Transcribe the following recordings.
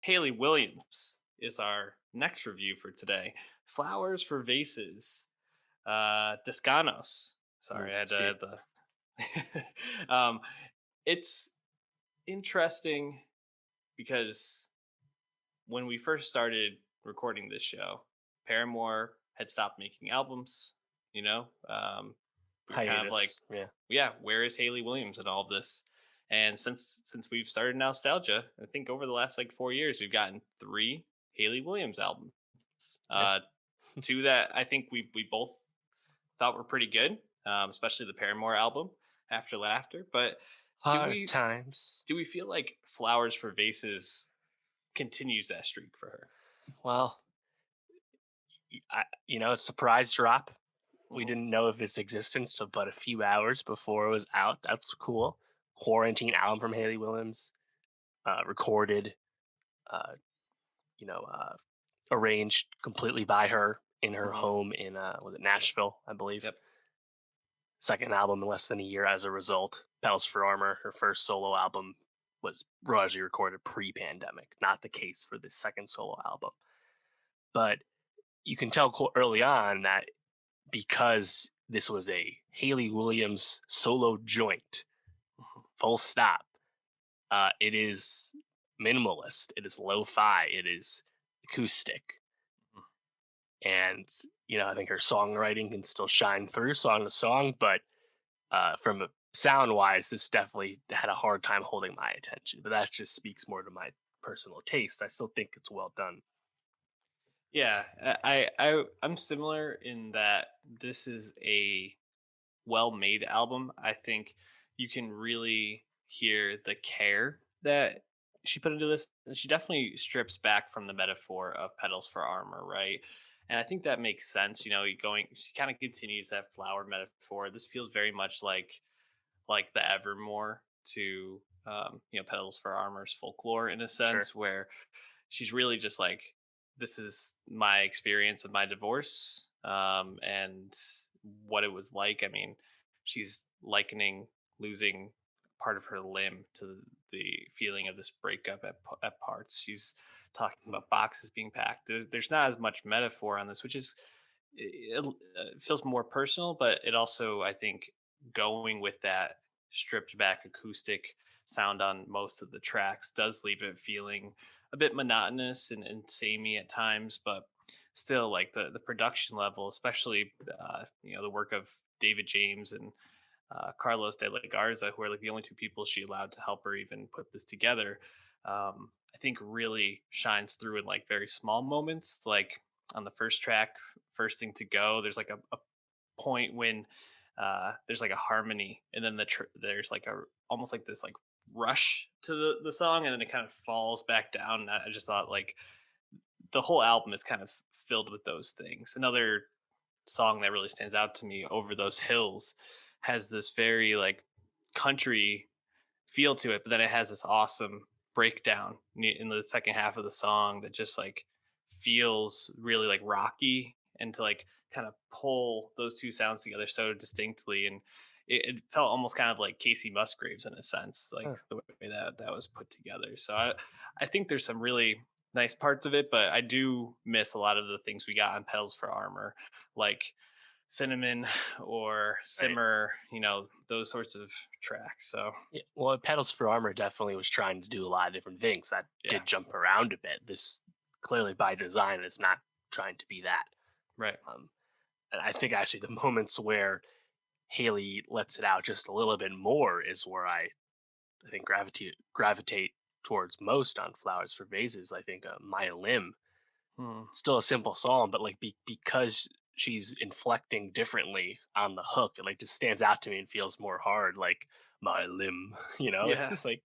Hayley Williams is our next review for today. Flowers for Vases. Descanos. Sorry, I had to See, add the. It's interesting because when we first started recording this show, Paramore had stopped making albums. We were kind of like, hiatus. Yeah. yeah, where is Hayley Williams and all of this? And since we've started Nowstalgia, I think over the last like 4 years, we've gotten three Hayley Williams albums. Yeah. Uh, Two that I think we both thought were pretty good, especially the Paramore album, After Laughter. But do Hard we times. do we feel like Flowers for Vases continues that streak for her? Well, surprise drop. We Mhm. didn't know of its existence till but a few hours before it was out. That's cool. Quarantine album from Haley Williams, recorded, uh, you know, uh, arranged completely by her in her Mhm. home in was it Nashville, I believe. Yep. Second album in less than a year as a result. Pedals for Armor, her first solo album, was largely recorded pre-pandemic. Not the case for this second solo album. But you can tell early on that because this was a Haley Williams solo joint, Mhm. full stop, it is minimalist, it is lo-fi, it is acoustic. Mhm. And, I think her songwriting can still shine through song to song, but from a sound wise, this definitely had a hard time holding my attention. But that just speaks more to my personal taste. I still think it's well done. Yeah, I'm similar in that this is a well-made album. I think you can really hear the care that she put into this. And she definitely strips back from the metaphor of petals for armor, right? And I think that makes sense. She kind of continues that flower metaphor. This feels very much like the Evermore to petals for armor's folklore in a Sure. sense, where she's really just like, this is my experience of my divorce, and what it was like. I mean, she's likening losing part of her limb to the feeling of this breakup at parts. She's talking Mhm. about boxes being packed. There's not as much metaphor on this, which is, it feels more personal, but it also, I think, going with that stripped back acoustic sound on most of the tracks does leave it feeling a bit monotonous and samey at times, but still, like the production level, especially the work of David James and Carlos de la Garza, who are like the only two people she allowed to help her even put this together. I think really shines through in like very small moments, like on the first track, First Thing to Go. There's like a point when there's like a harmony, and then there's like a almost like this like rush to the song, and then it kind of falls back down. I just thought like the whole album is kind of filled with those things. Another song that really stands out to me, Over Those Hills, has this very like country feel to it, but then it has this awesome breakdown in the second half of the song that just like feels really like rocky, and to like kind of pull those two sounds together so distinctly. And it felt almost kind of like Casey Musgraves in a sense, like Huh. the way that was put together. So I think there's some really nice parts of it, but I do miss a lot of the things we got on Pedals for Armor, like Cinnamon or Right. Simmer, those sorts of tracks. So Yeah. Well, Pedals for Armor definitely was trying to do a lot of different things that yeah, did jump around a bit. This clearly by design is not trying to be that. right. Um, and I think actually the moments where Haley lets it out just a little bit more is where I think gravitate towards most on Flowers for Vases. I think My Limb, Hmm. still a simple song, but like because she's inflecting differently on the hook, it like just stands out to me and feels more hard. Like My Limb, Yeah, it's like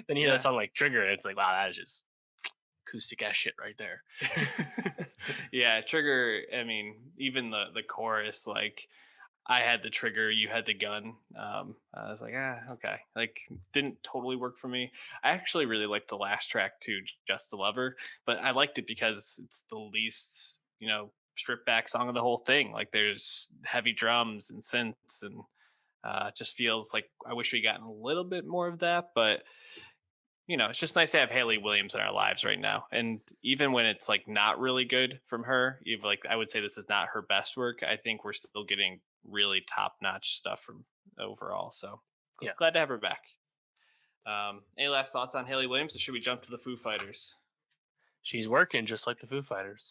then you hear that yeah. song like Trigger, and it's like wow, that is just acoustic ass shit right there. Yeah, Trigger, I mean, even the chorus, like, I had the trigger, you had the gun. I was like, okay. Like, didn't totally work for me. I actually really liked the last track too, Just a Lover, but I liked it because it's the least, stripped back song of the whole thing. Like, there's heavy drums and synths, and just feels like I wish we gotten a little bit more of that. But it's just nice to have Haley Williams in our lives right now. And even when it's like not really good from her, you've like I would say this is not her best work. I think we're still getting really top notch stuff from overall. So Yeah. glad to have her back. Any last thoughts on Haley Williams, or should we jump to the Foo Fighters? She's working just like the Foo Fighters.